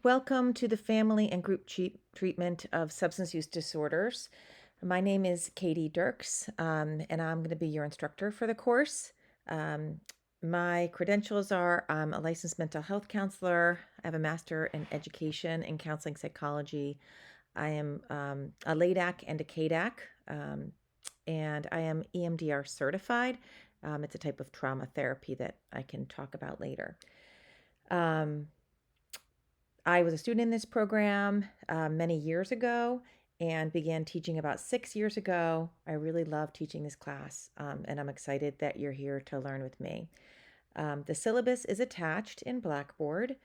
Welcome to the family and group treatment of substance use disorders. My name is Katie Dirks, and I'm going to be your instructor for the course. Um, my credentials are I'm a licensed mental health counselor. I have a master in education and counseling psychology. I am a LADAC and a KDAC, and I am EMDR certified. It's a type of trauma therapy that I can talk about later. Um, I was a student in this program many years ago and began teaching about 6 years ago. I really love teaching this class, and I'm excited that you're here to learn with me. The syllabus is attached in Blackboard.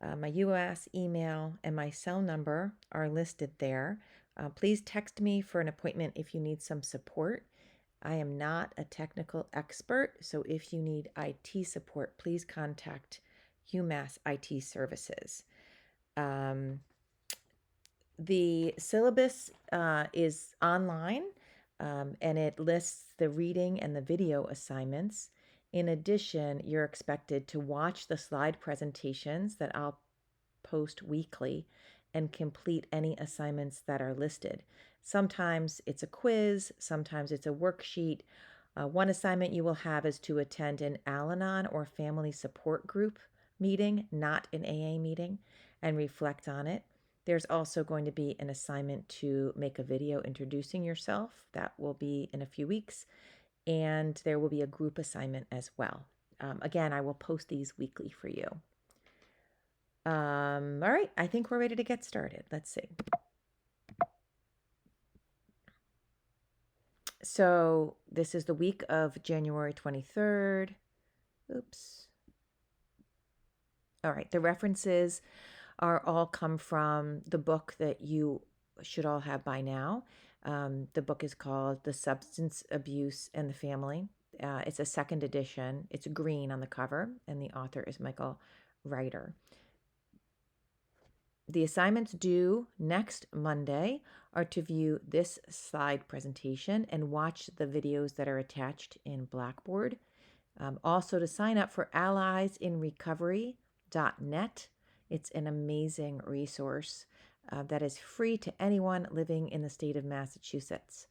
My US email and my cell number are listed there. Please text me for an appointment if you need some support. I am not a technical expert, so if you need IT support, please contact UMass IT Services. Um, the syllabus is online, and it lists the reading and the video assignments. In addition, you're expected to watch the slide presentations that I'll post weekly and complete any assignments that are listed. Sometimes it's a quiz, sometimes it's a worksheet. One assignment you will have is to attend an Al Anon or family support group meeting, not an AA meeting, and reflect on it. There's also going to be an assignment to make a video introducing yourself. That will be in a few weeks. And there will be a group assignment as well. Again, I will post these weekly for you. All right, I think we're ready to get started. Let's see. So this is the week of January 23rd. Oops. All right, the references are all come from the book that you should all have by now. The book is called The Substance Abuse and the Family. It's a second edition. It's green on the cover, and the author is Michael Reiter. The assignments due next Monday are to view this slide presentation and watch the videos that are attached in Blackboard. Also, to sign up for alliesinrecovery.net. It's an amazing resource that is free to anyone living in the state of Massachusetts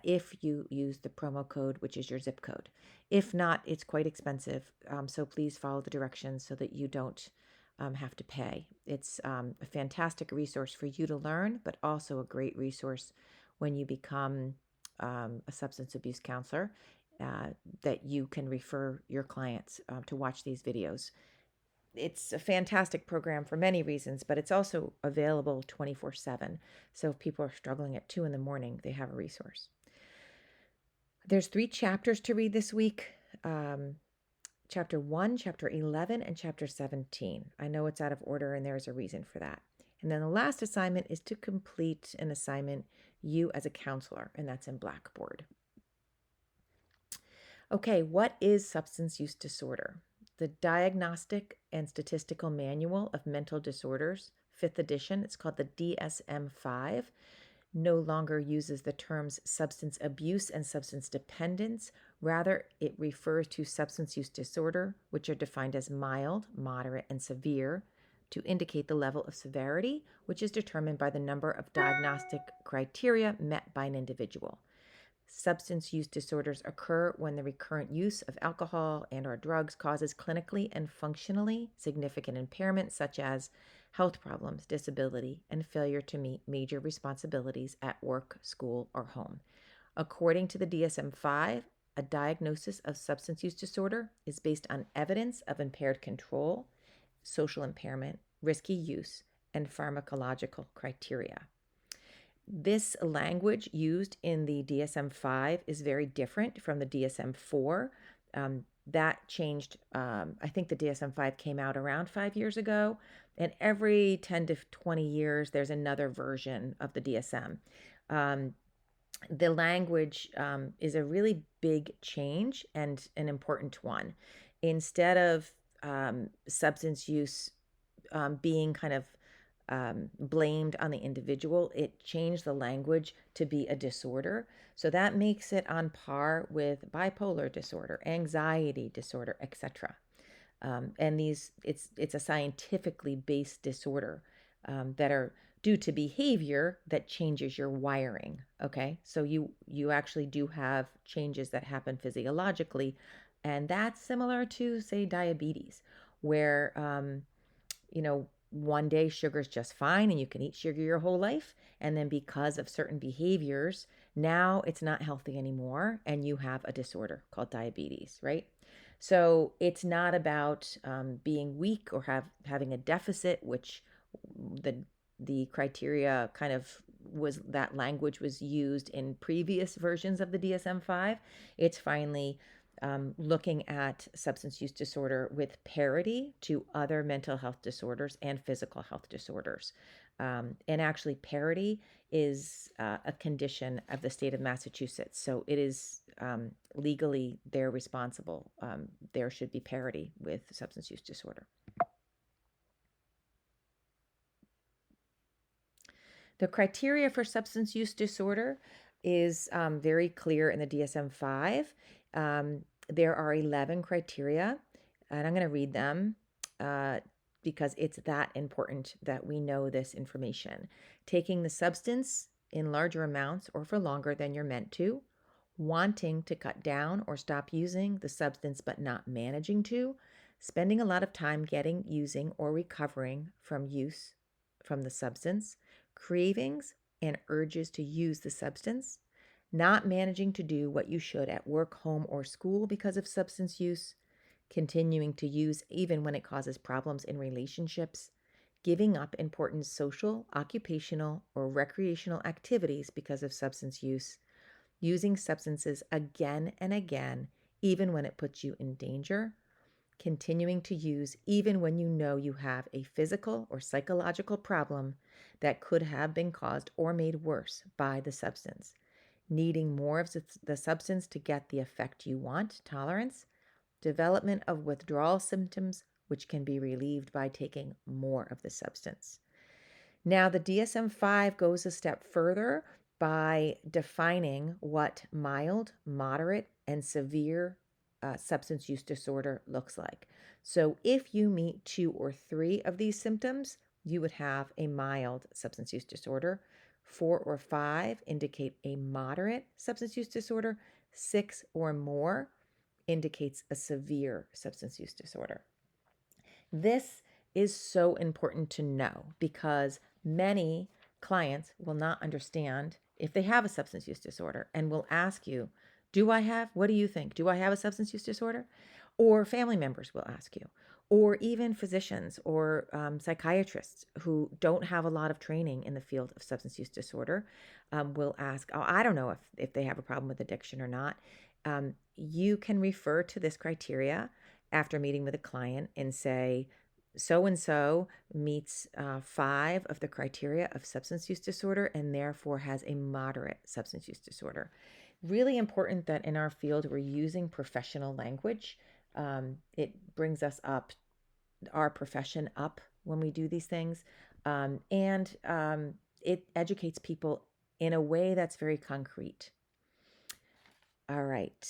if you use the promo code, which is your zip code. If not, it's quite expensive. So please follow the directions so that you don't have to pay. It's a fantastic resource for you to learn, but also a great resource when you become a substance abuse counselor that you can refer your clients to watch these videos. It's a fantastic program for many reasons, but it's also available 24/7. So if people are struggling at 2 in the morning, they have a resource. There's 3 chapters to read this week. Chapter 1, Chapter 11, and Chapter 17. I know it's out of order, and there's a reason for that. And then the last assignment is to complete an assignment you as a counselor, and that's in Blackboard. Okay, what is substance use disorder? The Diagnostic and Statistical Manual of Mental Disorders, 5th edition, it's called the DSM-5, no longer uses the terms substance abuse and substance dependence. Rather, it refers to substance use disorder, which are defined as mild, moderate, and severe, to indicate the level of severity, which is determined by the number of diagnostic criteria met by an individual. Substance use disorders occur when the recurrent use of alcohol and/or drugs causes clinically and functionally significant impairment, such as health problems, disability, and failure to meet major responsibilities at work, school, or home. According to the DSM-5, a diagnosis of substance use disorder is based on evidence of impaired control, social impairment, risky use, and pharmacological criteria. This language used in the DSM-5 is very different from the DSM-4. That changed. I think the DSM-5 came out around 5 years ago, and every 10 to 20 years, there's another version of the DSM. The language is a really big change and an important one. Instead of substance use being kind of blamed on the individual, it changed the language to be a disorder. So that makes it on par with bipolar disorder, anxiety disorder, etc. And it's a scientifically based disorder that are due to behavior that changes your wiring. Okay, so you actually do have changes that happen physiologically, and that's similar to, say, diabetes, where one day sugar's just fine and you can eat sugar your whole life. And then because of certain behaviors, now it's not healthy anymore and you have a disorder called diabetes, right? So it's not about being weak or having a deficit, which the the criteria kind of was that language was used in previous versions of the DSM-5. It's finally looking at substance use disorder with parity to other mental health disorders and physical health disorders. And actually, parity is a condition of the state of Massachusetts. So it is legally, they're responsible. There should be parity with substance use disorder. The criteria for substance use disorder is very clear in the DSM-5. There are 11 criteria, and I'm going to read them because it's that important that we know this information. Taking the substance in larger amounts or for longer than you're meant to, wanting to cut down or stop using the substance but not managing to, spending a lot of time getting, using, or recovering from use from the substance, cravings and urges to use the substance, not managing to do what you should at work, home, or school because of substance use, continuing to use even when it causes problems in relationships, giving up important social, occupational, or recreational activities because of substance use, using substances again and again, even when it puts you in danger, continuing to use even when you know you have a physical or psychological problem that could have been caused or made worse by the substance, needing more of the substance to get the effect you want, tolerance, development of withdrawal symptoms, which can be relieved by taking more of the substance. Now, the DSM 5 goes a step further by defining what mild, moderate, and severe substance use disorder looks like. So, if you meet 2 or 3 of these symptoms, you would have a mild substance use disorder. 4 or 5 indicate a moderate substance use disorder. 6 or more indicates a severe substance use disorder. This is so important to know because many clients will not understand if they have a substance use disorder and will ask you, what do you think? Do I have a substance use disorder? Or family members will ask you, or even physicians or psychiatrists who don't have a lot of training in the field of substance use disorder will ask, oh, I don't know if they have a problem with addiction or not. You can refer to this criteria after meeting with a client and say, so and so meets 5 of the criteria of substance use disorder and therefore has a moderate substance use disorder. Really important that in our field we're using professional language. It brings us up, our profession up when we do these things. And it educates people in a way that's very concrete. All right.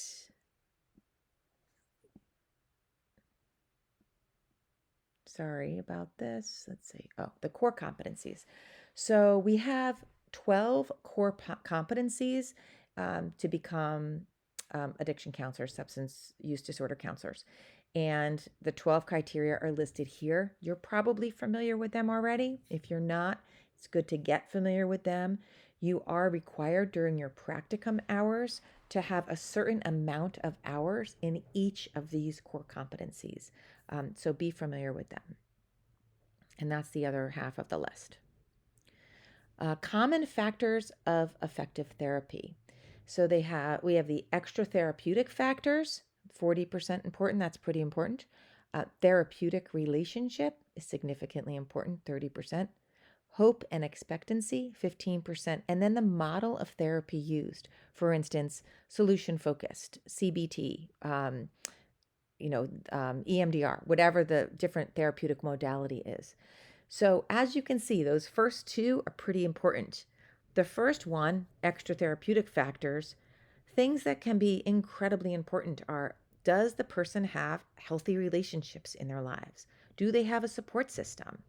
Sorry about this. Let's see. Oh, the core competencies. So we have 12 core competencies to become addiction counselors, substance use disorder counselors. And the 12 criteria are listed here. You're probably familiar with them already. If you're not, it's good to get familiar with them. You are required during your practicum hours to have a certain amount of hours in each of these core competencies. So be familiar with them. And that's the other half of the list. Common factors of effective therapy. So we have the extra therapeutic factors, 40% important. That's pretty important. Therapeutic relationship is significantly important, 30%. Hope and expectancy, 15%. And then the model of therapy used. For instance, solution focused, CBT, EMDR, whatever the different therapeutic modality is. So as you can see, those first 2 are pretty important. The first one, extra therapeutic factors, things that can be incredibly important are Does the person have healthy relationships in their lives? Do they have a support system?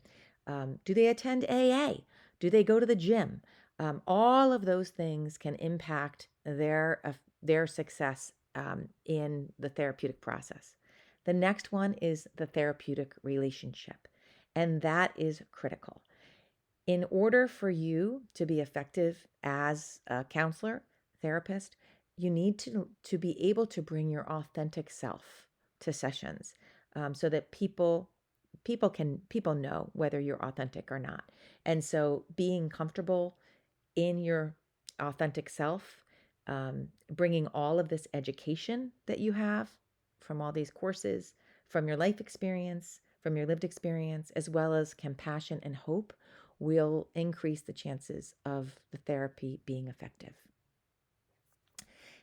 Do they attend AA? Do they go to the gym? All of those things can impact their success in the therapeutic process. The next one is the therapeutic relationship, and that is critical. In order for you to be effective as a counselor, therapist, you need to be able to bring your authentic self to sessions, so that people know whether you're authentic or not. And so being comfortable in your authentic self, bringing all of this education that you have from all these courses, from your life experience, from your lived experience, as well as compassion and hope, will increase the chances of the therapy being effective.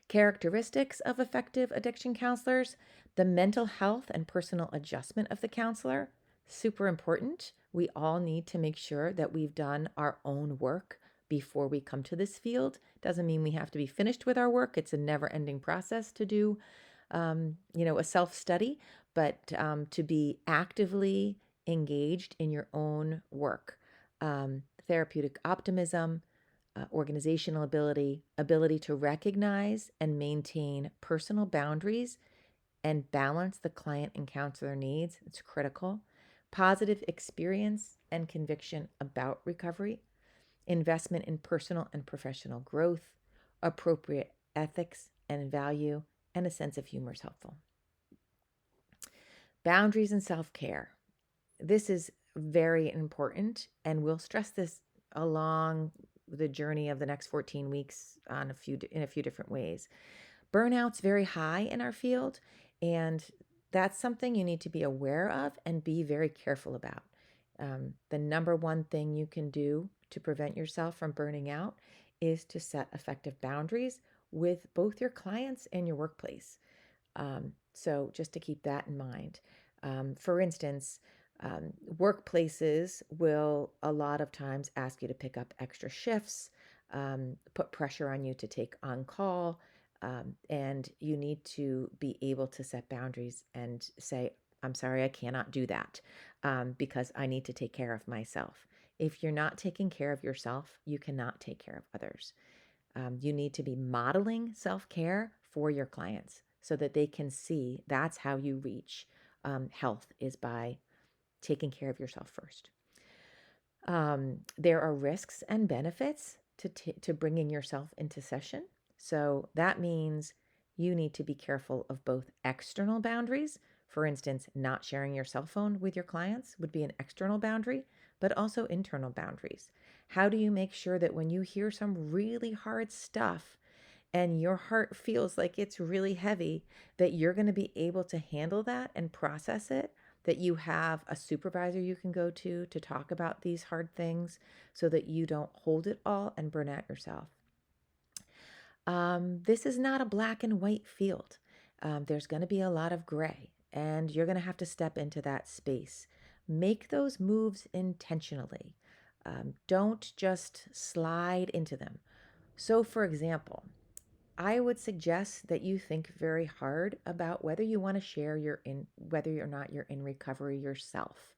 Characteristics of effective addiction counselors: the mental health and personal adjustment of the counselor, super important. We all need to make sure that we've done our own work before we come to this field. Doesn't mean we have to be finished with our work. It's a never ending process to do, a self study, but to be actively engaged in your own work. Therapeutic optimism, organizational ability to recognize and maintain personal boundaries and balance the client and counselor needs. It's critical. Positive experience and conviction about recovery, investment in personal and professional growth, appropriate ethics and value, and a sense of humor is helpful. Boundaries and self care. This is very important, and we'll stress this along the journey of the next 14 weeks in a few different ways. Burnout's very high in our field, and that's something you need to be aware of and be very careful about. The number one thing you can do to prevent yourself from burning out is to set effective boundaries with both your clients and your workplace. So just to keep that in mind. For instance, workplaces will a lot of times ask you to pick up extra shifts, put pressure on you to take on call, and you need to be able to set boundaries and say, I'm sorry, I cannot do that, because I need to take care of myself. If you're not taking care of yourself, you cannot take care of others. You need to be modeling self care for your clients so that they can see that's how you reach health, is by taking care of yourself first. There are risks and benefits to bringing yourself into session. So that means you need to be careful of both external boundaries. For instance, not sharing your cell phone with your clients would be an external boundary, but also internal boundaries. How do you make sure that when you hear some really hard stuff and your heart feels like it's really heavy, that you're going to be able to handle that and process it, that you have a supervisor you can go to talk about these hard things so that you don't hold it all and burn out yourself. This is not a black and white field. There's going to be a lot of gray, and you're going to have to step into that space. Make those moves intentionally. Don't just slide into them. So, for example, I would suggest that you think very hard about whether you want to share whether or not you're in recovery yourself.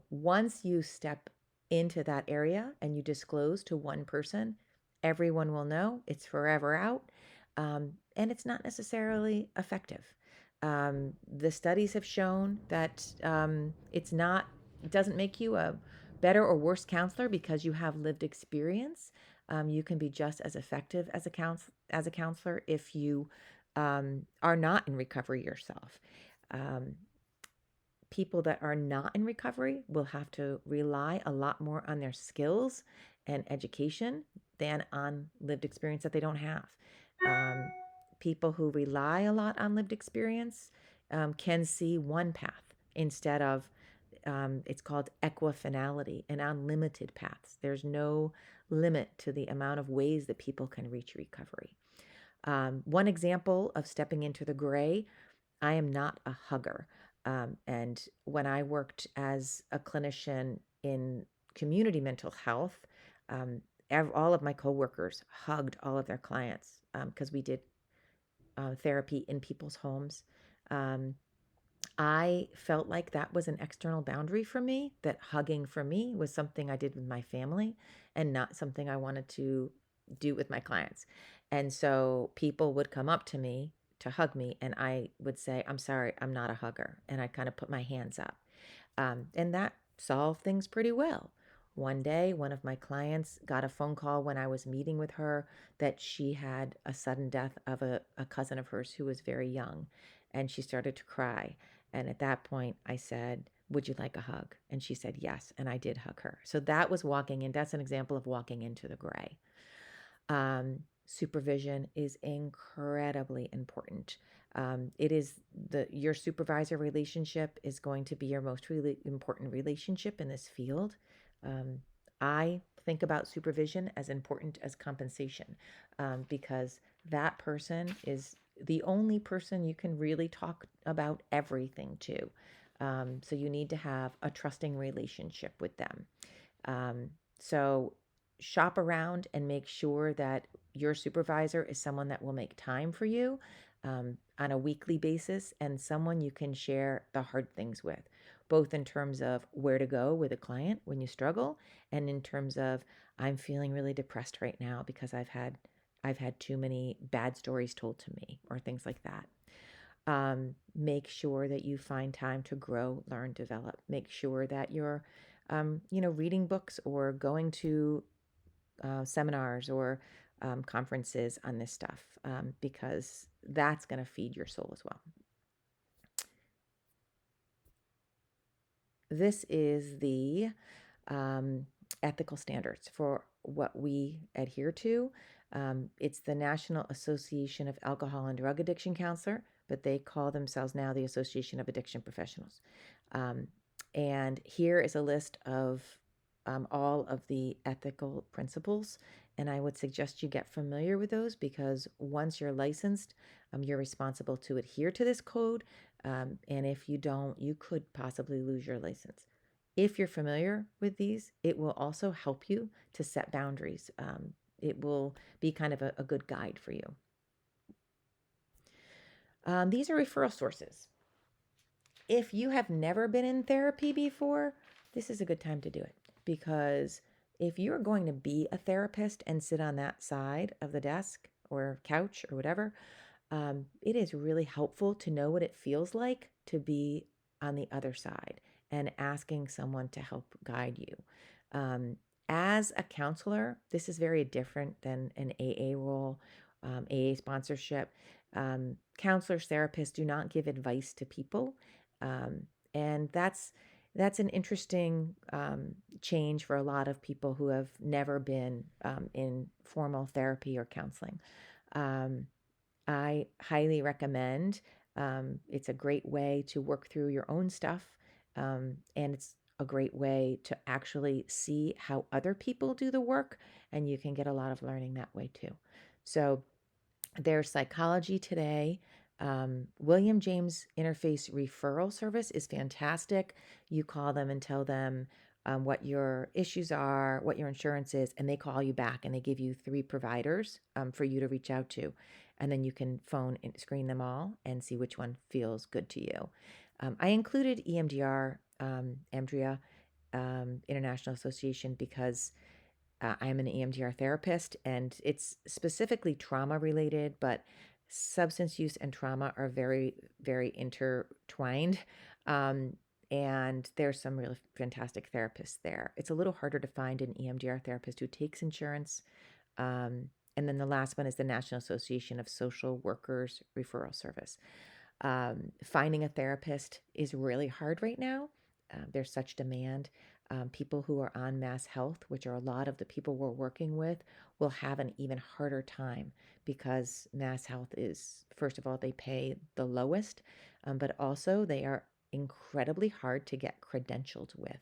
Once you step into that area and you disclose to one person, everyone will know it's forever out, and it's not necessarily effective. The studies have shown that it doesn't make you a better or worse counselor because you have lived experience. You can be just as effective as a counselor if you are not in recovery yourself. Um, People that are not in recovery will have to rely a lot more on their skills and education than on lived experience that they don't have. Um, People who rely a lot on lived experience can see one path instead of, it's called equifinality, and unlimited paths. There's no limit to the amount of ways that people can reach recovery. One example of stepping into the gray: I am not a hugger. And when I worked as a clinician in community mental health, all of my coworkers hugged all of their clients, because we did therapy in people's homes. Um, I felt like that was an external boundary for me, that hugging for me was something I did with my family and not something I wanted to do with my clients. And so people would come up to me to hug me, and I would say, I'm sorry, I'm not a hugger. And I kind of put my hands up. And that solved things pretty well. One day, one of my clients got a phone call when I was meeting with her that she had a sudden death of a cousin of hers who was very young, and she started to cry. And at that point, I said, would you like a hug? And she said yes, and I did hug her. So that was walking in. That's an example of walking into the gray. Supervision is incredibly important. It is your supervisor relationship is going to be your most really important relationship in this field. Um, I think about supervision as important as compensation, because that person is the only person you can really talk about everything to. So you need to have a trusting relationship with them. So shop around and make sure that your supervisor is someone that will make time for you on a weekly basis, and someone you can share the hard things with, both in terms of where to go with a client when you struggle, and in terms of, I'm feeling really depressed right now because I've had too many bad stories told to me, or things like that. Make sure that you find time to grow, learn, develop. Make sure that you're, reading books or going to seminars or conferences on this stuff, because that's going to feed your soul as well. This is the ethical standards for what we adhere to. It's the National Association of Alcohol and Drug Addiction Counselor, but they call themselves now the Association of Addiction Professionals. Um, and here is a list of all of the ethical principles. And I would suggest you get familiar with those, because once you're licensed, you're responsible to adhere to this code. And if you don't, you could possibly lose your license. If you're familiar with these, it will also help you to set boundaries. It will be kind of a good guide for you. These are referral sources. If you have never been in therapy before, this is a good time to do it, because if you're going to be a therapist and sit on that side of the desk or couch or whatever, it is really helpful to know what it feels like to be on the other side and asking someone to help guide you. As a counselor, this is very different than an AA role, AA sponsorship. Counselors, therapists do not give advice to people, and that's an interesting change for a lot of people who have never been in formal therapy or counseling. Um, I highly recommend. It's a great way to work through your own stuff, and it's a great way to actually see how other people do the work, and you can get a lot of learning that way too. So there's Psychology Today. William James Interface Referral Service is fantastic. You call them and tell them what your issues are, what your insurance is, and they call you back and they give you 3 providers for you to reach out to. And then you can phone and screen them all and see which one feels good to you. I included EMDR, EMDRIA, International Association, because I am an EMDR therapist, and it's specifically trauma related, but substance use and trauma are very, very intertwined. Um, and there's some really fantastic therapists there. It's a little harder to find an EMDR therapist who takes insurance. And then the last one is the National Association of Social Workers Referral Service. Finding a therapist is really hard right now. There's such demand. People who are on Mass Health, which are a lot of the people we're working with, will have an even harder time, because Mass Health is, first of all, they pay the lowest, but also they are incredibly hard to get credentialed with.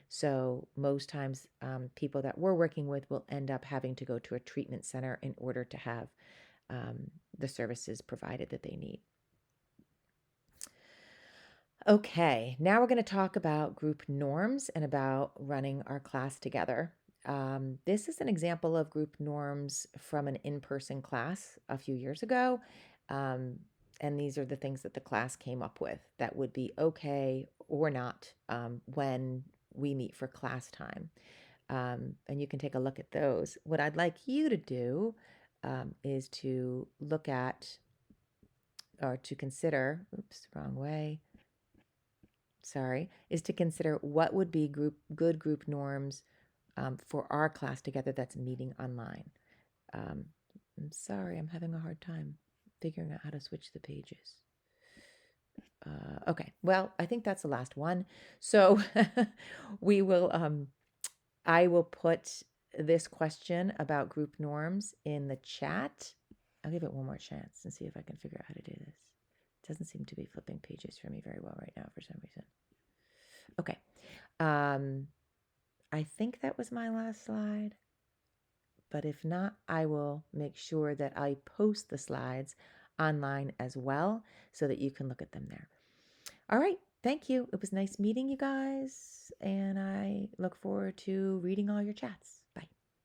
So most times, people that we're working with will end up having to go to a treatment center in order to have the services provided that they need. Okay, now we're going to talk about group norms and about running our class together. This is an example of group norms from an in-person class a few years ago. Um, and these are the things that the class came up with that would be okay or not when we meet for class time. And you can take a look at those. What I'd like you to do is to look at or to consider, oops, wrong way, sorry, is to consider what would be good group norms for our class together that's meeting online. I'm sorry, I'm having a hard time figuring out how to switch the pages. Okay, well, I think that's the last one. So we will, I will put this question about group norms in the chat. I'll give it one more chance and see if I can figure out how to do this. It doesn't seem to be flipping pages for me very well right now for some reason. Okay. I think that was my last slide, but if not, I will make sure that I post the slides online as well so that you can look at them there. All right. Thank you. It was nice meeting you guys, and I look forward to reading all your chats. Bye.